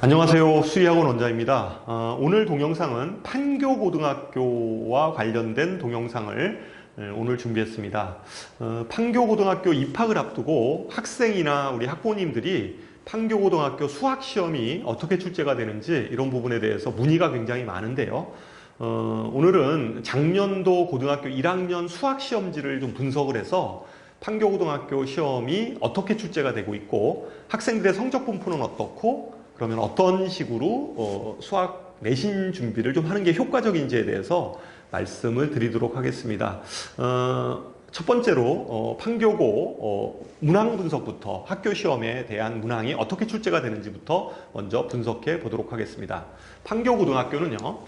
안녕하세요. 수의학원 원장입니다. 오늘 동영상은 판교고등학교와 관련된 동영상을 오늘 준비했습니다. 판교고등학교 입학을 앞두고 학생이나 우리 학부모님들이 판교고등학교 수학시험이 어떻게 출제가 되는지 이런 부분에 대해서 문의가 굉장히 많은데요. 오늘은 작년도 고등학교 1학년 수학시험지를 좀 분석을 해서 판교고등학교 시험이 어떻게 출제가 되고 있고 학생들의 성적 분포는 어떻고 그러면 어떤 식으로 수학 내신 준비를 좀 하는 게 효과적인지에 대해서 말씀을 드리도록 하겠습니다. 첫 번째로 판교고 문항 분석부터 학교 시험에 대한 문항이 어떻게 출제가 되는지부터 먼저 분석해 보도록 하겠습니다. 판교고등학교는요,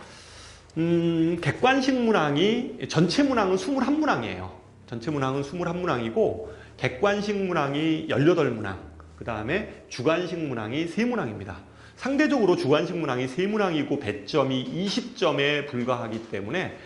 객관식 문항이 전체 문항은 21문항이에요. 전체 문항은 21문항이고 객관식 문항이 18문항, 그 다음에 주관식 문항이 3문항입니다. 상대적으로 주관식 문항이 3문항이고 배점이 20점에 불과하기 때문에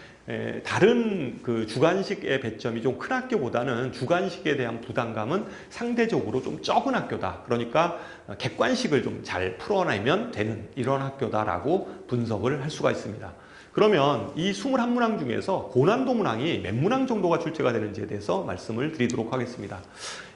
다른 그 주관식의 배점이 좀 큰 학교보다는 주관식에 대한 부담감은 상대적으로 좀 적은 학교다. 그러니까 객관식을 좀 잘 풀어내면 되는 이런 학교다라고 분석을 할 수가 있습니다. 그러면 이 21문항 중에서 고난도 문항이 몇 문항 정도가 출제가 되는지에 대해서 말씀을 드리도록 하겠습니다.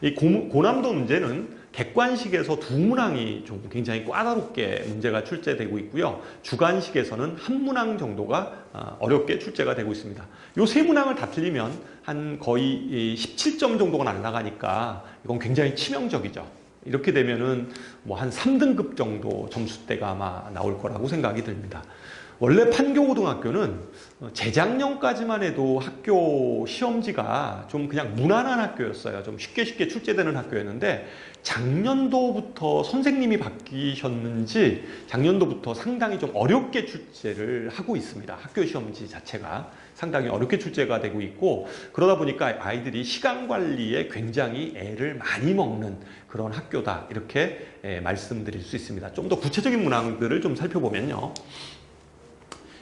이 고난도 문제는 객관식에서 2문항이 좀 굉장히 까다롭게 문제가 출제되고 있고요. 주관식에서는 1문항 정도가 어렵게 출제가 되고 있습니다. 이 3문항을 다 틀리면 한 거의 17점 정도가 날아가니까 이건 굉장히 치명적이죠. 이렇게 되면은 뭐 한 3등급 정도 점수대가 아마 나올 거라고 생각이 듭니다. 원래 판교고등학교는 재작년까지만 해도 학교 시험지가 좀 그냥 무난한 학교였어요. 좀 쉽게 출제되는 학교였는데 작년도부터 선생님이 바뀌셨는지 작년도부터 상당히 좀 어렵게 출제를 하고 있습니다. 학교 시험지 자체가 상당히 어렵게 출제가 되고 있고, 그러다 보니까 아이들이 시간 관리에 굉장히 애를 많이 먹는 그런 학교다, 이렇게 말씀드릴 수 있습니다. 좀 더 구체적인 문항들을 좀 살펴보면요,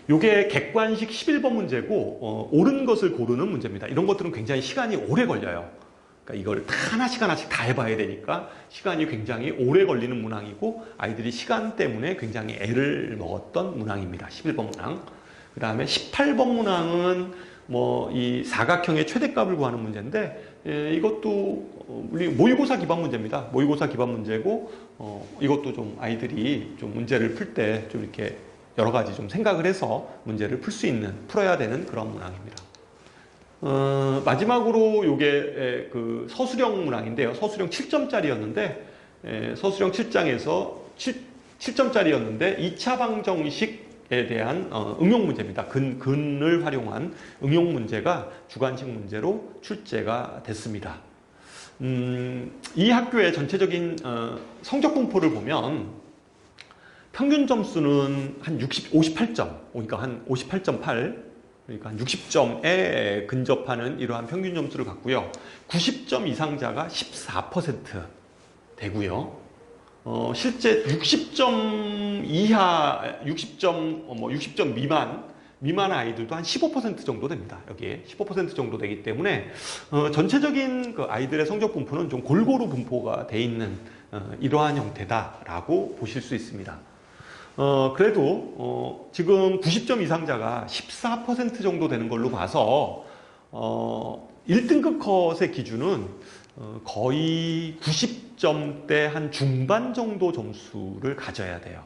요게 객관식 11번 문제고 옳은 것을 고르는 문제입니다. 이런 것들은 굉장히 시간이 오래 걸려요. 그러니까 이걸 하나씩 다 해봐야 되니까 시간이 굉장히 오래 걸리는 문항이고 아이들이 시간 때문에 굉장히 애를 먹었던 문항입니다. 11번 문항. 그 다음에 18번 문항은 뭐 이 사각형의 최대값을 구하는 문제인데 이것도 우리 모의고사 기반 문제입니다. 모의고사 기반 문제고 이것도 좀 아이들이 좀 문제를 풀 때 좀 이렇게 여러 가지 좀 생각을 해서 문제를 풀 수 있는, 풀어야 되는 그런 문항입니다. 마지막으로 요게 그 서술형 문항인데요. 서술형 7점짜리였는데 서술형 7장에서 7점짜리였는데 2차 방정식에 대한 응용 문제입니다. 근을 활용한 응용 문제가 주관식 문제로 출제가 됐습니다. 이 학교의 전체적인 성적 분포를 보면 평균 점수는 한 58점, 그러니까 한 58.8, 그러니까 한 60점에 근접하는 이러한 평균 점수를 갖고요. 90점 이상자가 14% 되고요. 실제 60점 이하, 60점 미만 아이들도 한 15% 정도 됩니다. 여기에 15% 정도 되기 때문에 전체적인 그 아이들의 성적 분포는 좀 골고루 분포가 돼 있는 이러한 형태다라고 보실 수 있습니다. 그래도 지금 90점 이상자가 14% 정도 되는 걸로 봐서 1등급 컷의 기준은 거의 90점대 한 중반 정도 점수를 가져야 돼요.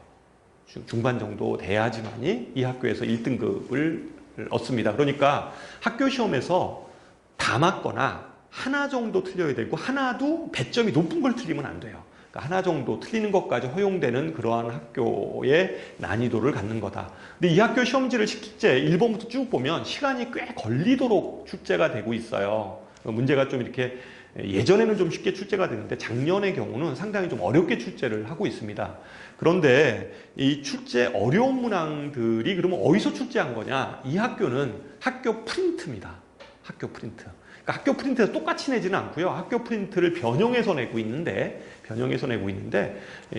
중반 정도 돼야지만이 이 학교에서 1등급을 얻습니다. 그러니까 학교 시험에서 다 맞거나 하나 정도 틀려야 되고 하나도 배점이 높은 걸 틀리면 안 돼요. 하나 정도 틀리는 것까지 허용되는 그러한 학교의 난이도를 갖는 거다. 근데 이 학교 시험지를 실제 1번부터 쭉 보면 시간이 꽤 걸리도록 출제가 되고 있어요. 문제가 좀 이렇게 예전에는 좀 쉽게 출제가 되는데 작년의 경우는 상당히 좀 어렵게 출제를 하고 있습니다. 그런데 이 출제 어려운 문항들이 그러면 어디서 출제한 거냐? 이 학교는 학교 프린트입니다. 학교 프린트. 그러니까 학교 프린트에서 똑같이 내지는 않고요. 학교 프린트를 변형해서 내고 있는데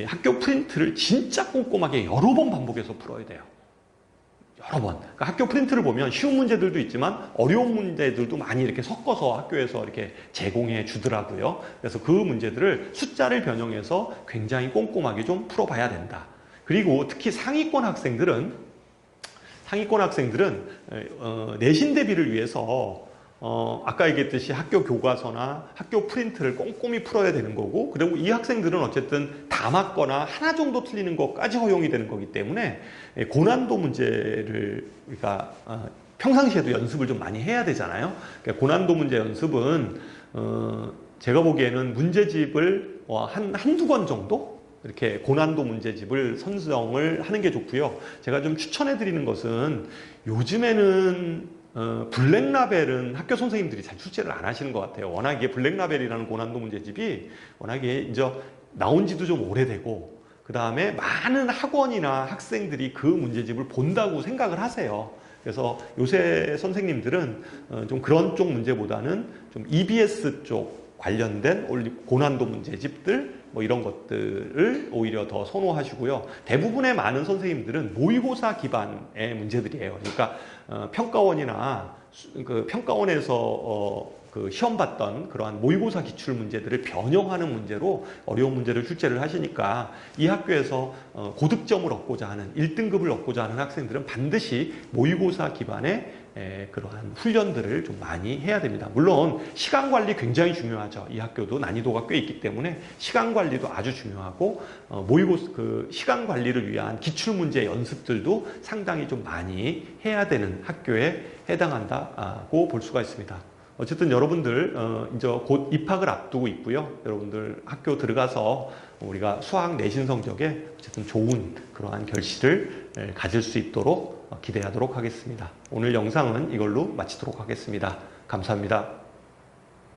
학교 프린트를 진짜 꼼꼼하게 여러 번 반복해서 풀어야 돼요. 여러 번. 그러니까 학교 프린트를 보면 쉬운 문제들도 있지만 어려운 문제들도 많이 이렇게 섞어서 학교에서 이렇게 제공해 주더라고요. 그래서 그 문제들을 숫자를 변형해서 굉장히 꼼꼼하게 좀 풀어봐야 된다. 그리고 특히 상위권 학생들은 내신 대비를 위해서 아까 얘기했듯이 학교 교과서나 학교 프린트를 꼼꼼히 풀어야 되는 거고, 그리고 이 학생들은 어쨌든 다 맞거나 하나 정도 틀리는 것까지 허용이 되는 거기 때문에 고난도 문제를 우리가 평상시에도 연습을 좀 많이 해야 되잖아요. 그러니까 고난도 문제 연습은 제가 보기에는 문제집을 한두 권 정도 이렇게 고난도 문제집을 선정을 하는 게 좋고요. 제가 좀 추천해 드리는 것은 요즘에는 블랙라벨은 학교 선생님들이 잘 출제를 안 하시는 것 같아요. 워낙에 블랙라벨이라는 고난도 문제집이 워낙에 이제 나온 지도 좀 오래되고, 그 다음에 많은 학원이나 학생들이 그 문제집을 본다고 생각을 하세요. 그래서 요새 선생님들은 좀 그런 쪽 문제보다는 좀 EBS 쪽 관련된 고난도 문제집들 뭐 이런 것들을 오히려 더 선호하시고요. 대부분의 많은 선생님들은 모의고사 기반의 문제들이에요. 그러니까 평가원이나 그 평가원에서 그 시험 봤던 그러한 모의고사 기출 문제들을 변형하는 문제로 어려운 문제를 출제를 하시니까 이 학교에서 고득점을 얻고자 하는 1등급을 얻고자 하는 학생들은 반드시 모의고사 기반의 그러한 훈련들을 좀 많이 해야 됩니다. 물론 시간 관리 굉장히 중요하죠. 이 학교도 난이도가 꽤 있기 때문에 시간 관리도 아주 중요하고 모의고사 그 시간 관리를 위한 기출 문제 연습들도 상당히 좀 많이 해야 되는 학교에 해당한다고 볼 수가 있습니다. 어쨌든 여러분들 이제 곧 입학을 앞두고 있고요. 여러분들 학교 들어가서 우리가 수학 내신 성적에 어쨌든 좋은 그러한 결실을 가질 수 있도록 기대하도록 하겠습니다. 오늘 영상은 이걸로 마치도록 하겠습니다. 감사합니다.